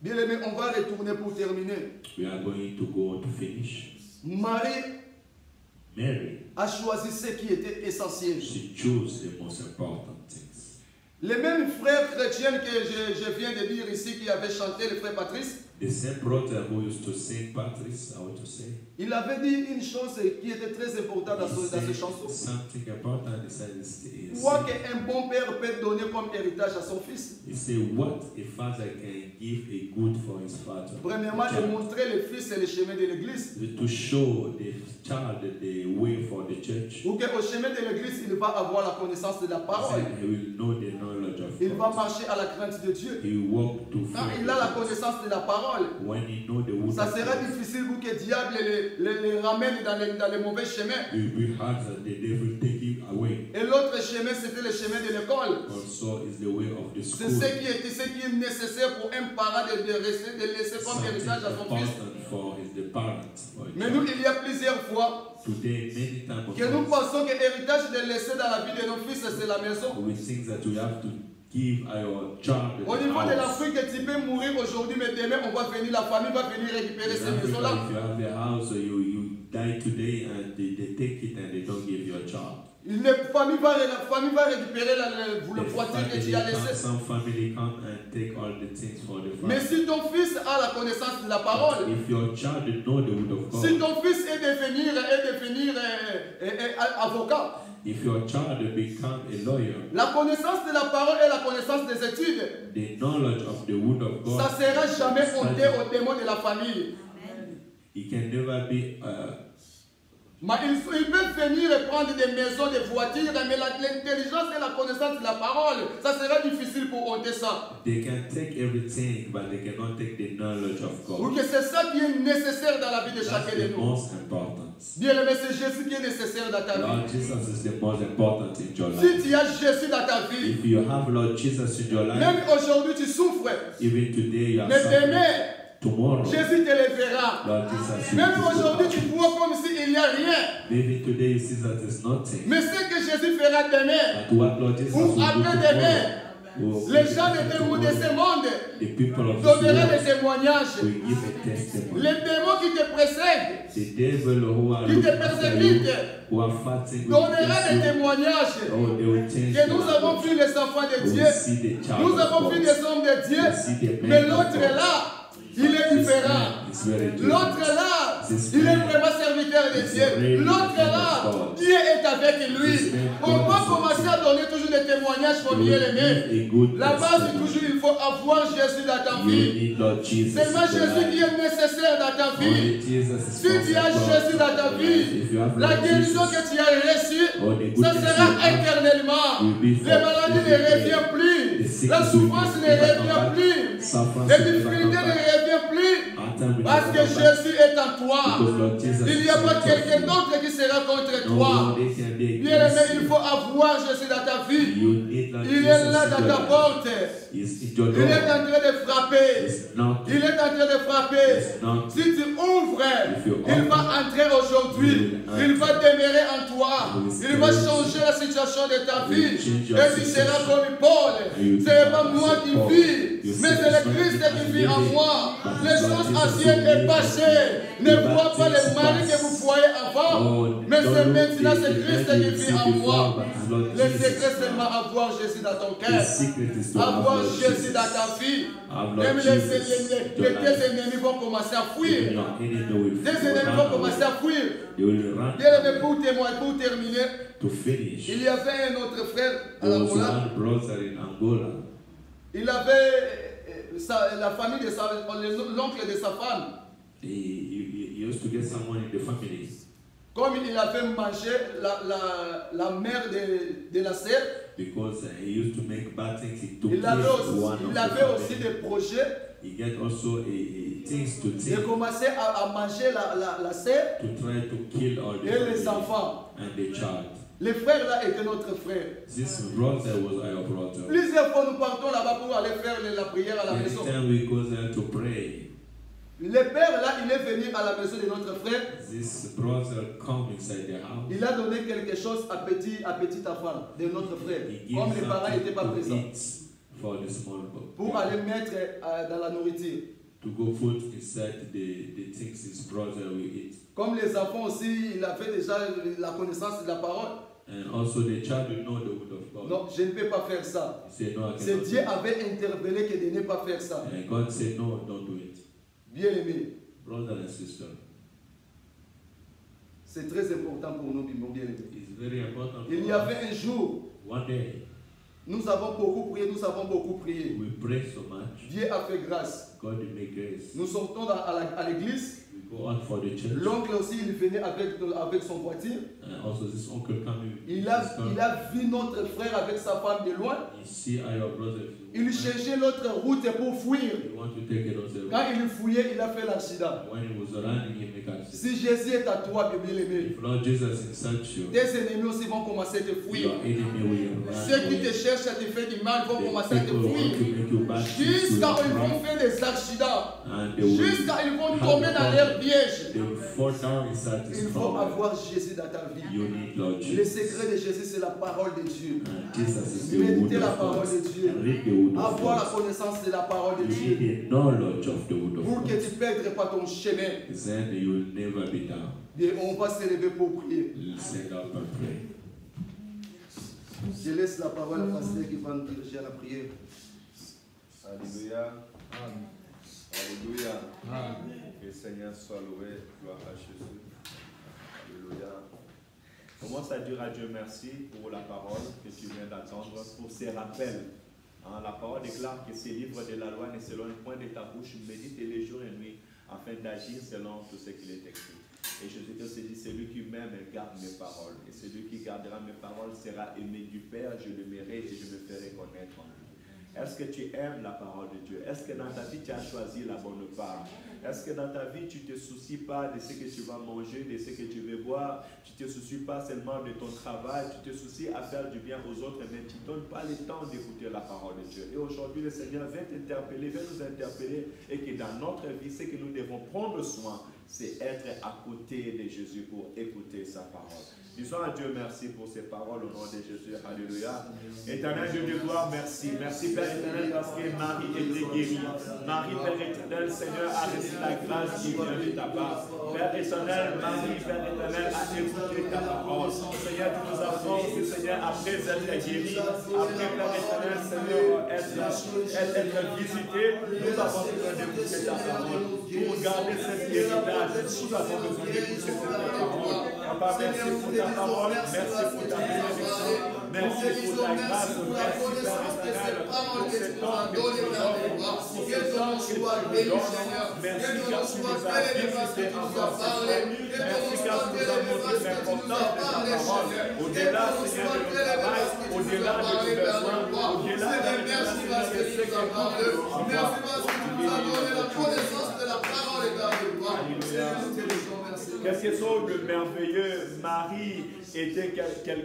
Bien-aimé, on va retourner pour terminer. We are going to go to finish. Marie Mary, a choisi ce qui était essentiel. she chose the most important things. Les mêmes frères chrétiens que je viens de dire ici, qui avaient chanté, le frère Patrice, The same brother who used to sing Patrice, I want to say. Il avait dit une chose qui était très importante dans cette chanson. Something important inside this. Quoi qu'un bon père peut donner comme héritage à son fils. He said, what a father can give a good for his father. Premièrement, de montrer le fils et le chemin de l'église. To show the child the way for the church. Pour qu'au chemin de l'église, il va avoir la connaissance de la parole. He will know the knowledge of God. Il va marcher à la crainte de Dieu. He will walk to Quand il a la connaissance de la parole, when he know the word, ça sera difficile pour que le diable les ramène dans les mauvais chemins. It will be hard that the devil take him away. Et l'autre chemin, c'était le chemin de l'école. Also is the way of the school. C'est ce qui est nécessaire pour un parent de laisser comme héritage à son fils. For the parents. Mais nous, il y a plusieurs fois Today, many times que nous pensons que l'héritage de laisser dans la vie de nos fils, c'est la maison. we think that we have to give our child Au niveau de l'Afrique, tu peux mourir aujourd'hui, mais demain, on va venir, la famille va venir récupérer ces maisons-là. If you have a house, you die today and they take it and they don't give your child. La famille va récupérer le voiture que tu as laissé. Some family come and take all the things for the family. Mais si ton fils a la connaissance de la parole, If your child know the word of God, si ton fils est devenir avocat, if your child become a lawyer, la connaissance de la parole et la connaissance des études, the knowledge of the word of God, ça ne sera jamais honté au démon de la famille. it can never be. Mais ils peuvent venir et prendre des maisons, des voitures, mais l'intelligence et la connaissance de la parole, ça sera difficile pour honter ça. They can take everything, but they cannot take the knowledge of God. Ou que c'est ça qui est nécessaire dans la vie de That's chacun de the nous. most important. Bien aimé, c'est Jésus qui est nécessaire dans ta Lord vie. Jesus is the most important in your life. Si tu as Jésus dans ta vie, If you have Lord Jesus in your life, même aujourd'hui tu souffres, even today you are mais suffering. demain, Tomorrow, Jésus te lèvera. Lord Jesus will Même give you aujourd'hui, tu life. vois comme s'il n'y a rien. Maybe today you see that there's nothing. Mais ce que Jésus fera demain, But what Lord Jesus ou will do après-demain, tomorrow, les gens de ce monde the people of this donneront des world témoignages. will give a testimony. Les démons qui te précèdent, The devil who are qui te looking after you, persécutent, who are fighting donneront against des you, témoignages. oh, they will change Que nous their avons life. vu les enfants de We Dieu, will see the child nous of avons God. vu des hommes de Dieu, We see the mais man of l'autre God. là, il est This différent. man is very different. L'autre là, This il est man vraiment serviteur de is Dieu. really L'autre the man là, of God. Dieu est avec lui. This man On va God is commencer with à donner toujours des témoignages You comme will bien give aimé. a good La base, c'est testimony. toujours, il faut avoir Jésus dans ta You vie. need Lord Jesus C'est seulement in your Jésus qui life. est nécessaire dans ta vie. Only Jesus is Si tu as possible. Jésus dans ta vie, If you have la Lord guérison Jesus, que tu as reçue, all the ça goodness sera you have éternellement. will be Les maladies ne reviennent plus. La souffrance ne revient plus. Les difficultés ne reviennent plus. Parce que Jésus est en toi. Il n'y a pas quelqu'un d'autre qui sera contre toi. Bien aimé, il faut avoir Jésus dans ta vie. Il est là dans ta porte. Il est en train de frapper. Il est en train de frapper. Si tu ouvres, il va entrer aujourd'hui. Il va demeurer en toi. Il va changer la situation de ta vie. Et tu seras comme Paul. Ce n'est pas moi qui vis, mais c'est le Christ qui vit en moi. Les choses anciennes est passées. Ne vois pas le mari que vous voyez avant, mais c'est maintenant c'est Christ qui vit en moi. Le secret c'est seulement avoir Jésus dans ton cœur, avoir Jésus dans ta vie. Même tes ennemis vont commencer à fuir. Tes ennemis vont commencer à fuir. Bien aimé, pour terminer, il y avait un autre frère à Angola. Il avait la famille de l'oncle de sa femme. He used to get someone in the family. Comme il avait mangé la mère de la sœur, Because he used to make bad things, he took il avait one of the aussi family. des projets He get also a things to de take commencer à manger la sœur to try to kill all the et les family enfants. and the child. Le frère là était notre frère. This brother was our brother. Plusieurs fois nous partons là-bas pour aller faire la prière à la maison. Anytime we go there to pray, Le père là, il est venu à la maison de notre frère. this brother come inside the house. Il a donné quelque chose à petit enfant de notre frère. He gives Comme les parents n'étaient pas something to présents. eat for the small boy. Pour aller mettre dans la nourriture. To go put inside the things his brother will eat. Comme les enfants aussi, il avait déjà la connaissance de la parole. And also the child will know the word of God. Non, je ne peux pas faire ça. He said, no, I C'est cannot. Dieu avait interpellé que de ne pas faire ça. And God said, no, don't do it. Bien-aimés, Brother and sister, c'est très important pour nous, bien-aimés. it's very important. Il y avait un jour, One day, nous avons beaucoup prié, nous avons beaucoup prié. we pray so much. Dieu a fait grâce. God will make grace. Nous sortons à l'église. We go out for the church. L'oncle aussi, il venait avec son voiture. And also this uncle coming. Il a vu notre frère avec sa femme de loin. You see our brother. Il cherchait l'autre route pour fuir. You want to take another Quand il fouillait, il a fait l'accident. When he was running, he made accident. Si Jésus est à toi, bien-aimé, If Lord Jesus insults you, tes ennemis aussi vont commencer à te fuir. your enemy will run Ceux qui away. te cherchent à te faire du mal vont The commencer à te people want to fuir. make you bad things Jusqu'à to ils vont run, faire des accidents. and they will Jusqu'à ils vont tomber dans leur piège. they will fall down inside Il this faut problem. avoir Jésus dans ta vie. You need Lord Le Jesus. secret de Jésus, c'est la parole de Dieu. And Jesus is the Méditer word la of parole God. de Dieu. And read the word of Avoir la God. connaissance de la parole de You Dieu. need the knowledge of the word of Pour que God. tu ne perdres pas ton chemin. Then you will never be down. Et on va se lever pour prier. Stand up and pray. Je laisse la parole à Pasteur qui va nous diriger à la prière. Alléluia. Alléluia. Que le Seigneur soit loué. Gloire à Jésus. Alléluia. Commence à dire à Dieu merci pour la parole que tu viens d'entendre, pour ces rappels. Hein, la parole déclare que ces livres de la loi ne s'éloignent point de ta bouche, médite les jours et nuits, afin d'agir selon tout ce qu'il est écrit. Et Jésus-Christ dit, celui qui m'aime garde mes paroles. Et celui qui gardera mes paroles sera aimé du Père, je l'aimerai et je me ferai connaître en lui. Est-ce que tu aimes la parole de Dieu? Est-ce que dans ta vie tu as choisi la bonne part? Est-ce que dans ta vie tu ne te soucies pas de ce que tu vas manger, de ce que tu veux boire? Tu ne te soucies pas seulement de ton travail, tu te soucies à faire du bien aux autres, mais tu ne donnes pas le temps d'écouter la parole de Dieu. Et aujourd'hui le Seigneur vient t'interpeller, vient nous interpeller, et que dans notre vie, ce que nous devons prendre soin, c'est être à côté de Jésus pour écouter sa parole. Disons à Dieu merci pour ces paroles au nom de Jésus. Alléluia. Éternel Dieu de gloire, merci. Merci Père éternel parce que Marie était guérie. Marie, Père éternel, Seigneur, a reçu la grâce qui vient de ta part. Père éternel, Marie, Père éternel, a écouté ta parole. Seigneur, tu nous apprends que Seigneur, après être guéri, après Père éternel, Seigneur, être visité, nous avons besoin d'écouter ta parole. Pour garder cet héritage, nous avons besoin d'écouter cette parole. Papa, merci pour ta parole, merci pour ta bénédiction, merci pour ta grâce, merci Père éternel, pour ce temps que tu nous donnes, pour ce temps que tu nous donnes. Merci car tu nous as visité encore cette fois. Merci car tu nous as montré l'importance de ta parole. Au-delà, Seigneur, de notre travail, au-delà de nos besoins, au-delà de ce que nous devons avoir. Quelque chose de merveilleux. Marie était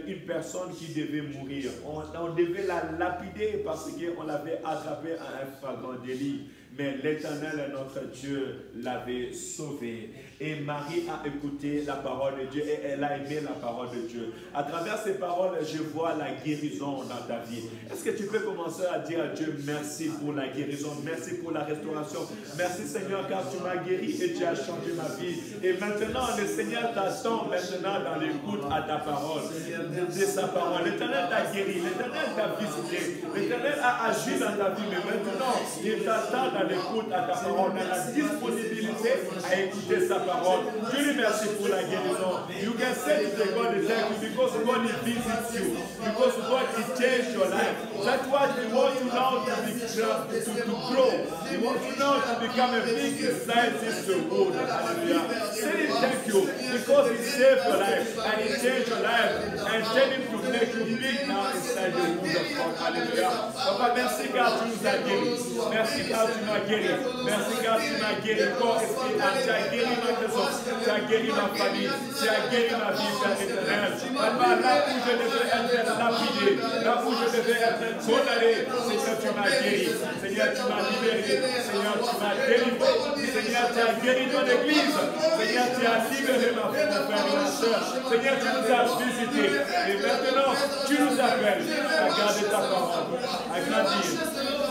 une personne qui devait mourir. On devait la lapider parce qu'on l'avait attrapée à un flagrant délit. Mais l'Éternel, notre Dieu, l'avait sauvée. Et Marie a écouté la parole de Dieu et elle a aimé la parole de Dieu. À travers ces paroles, je vois la guérison dans ta vie. Est-ce que tu peux commencer à dire à Dieu merci pour la guérison, merci pour la restauration. Merci Seigneur car tu m'as guéri et tu as changé ma vie. Et maintenant, le Seigneur t'attend maintenant dans l'écoute à ta parole, de sa parole. L'Éternel t'a guéri, l'Éternel t'a visité, l'Éternel a agi dans ta vie. Mais maintenant, il t'attend dans l'écoute à ta parole, dans la disponibilité à écouter sa parole. Dieu lui merci pour la guérison. You can say to the God is thank you because God visits you, because God will change your life. That's what we want you now to grow. We want you now to become a big scientist in the world. Hallelujah. Say thank you because He saved your life and He changed your life and tell Him to make you big now inside the wound of God. Hallelujah. Papa, merci car tu nous as guéris. Merci car tu m'as guéri. Merci car tu m'as guéri. Corps, esprit, âme. Tu as guéri ma maison. Tu as guéri ma famille. Tu as guéri ma vie, Père éternel. Papa, là où je devais être lapidé, là où je devais être condamné, Seigneur, tu m'as guéri. Seigneur, tu m'as libéré. Seigneur, tu m'as délivré. Seigneur, tu as guéri ton église. Seigneur, tu as libéré ma frère et ma soeur. Seigneur, tu nous as visités. Et maintenant, tu nous appelles à garder ta parole, à grandir,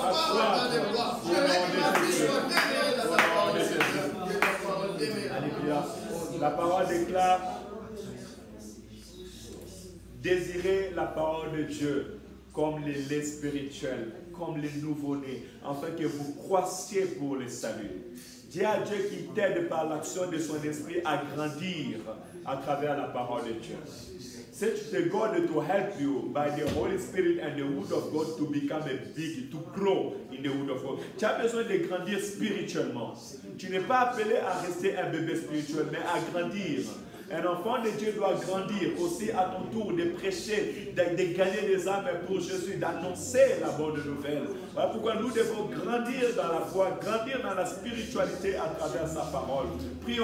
à croire au nom de Jésus. Au nom de Jésus. Alléluia. La parole déclare: désirez la parole de Dieu comme les laits spirituels, comme les nouveau-nés, afin que vous croissiez pour le salut. Dis à Dieu qui t'aide par l'action de son esprit à grandir à travers la parole de Dieu. Say to the God to help you by the Holy Spirit and the Word of God to become a big, to grow in the Word of God. Tu as besoin de grandir spirituellement. Tu n'es pas appelé à rester un bébé spirituel, mais à grandir. Un enfant de Dieu doit grandir aussi à ton tour, de prêcher, de gagner des âmes pour Jésus, d'annoncer la bonne nouvelle. Voilà pourquoi nous devons grandir dans la foi, grandir dans la spiritualité à travers sa parole. Prions.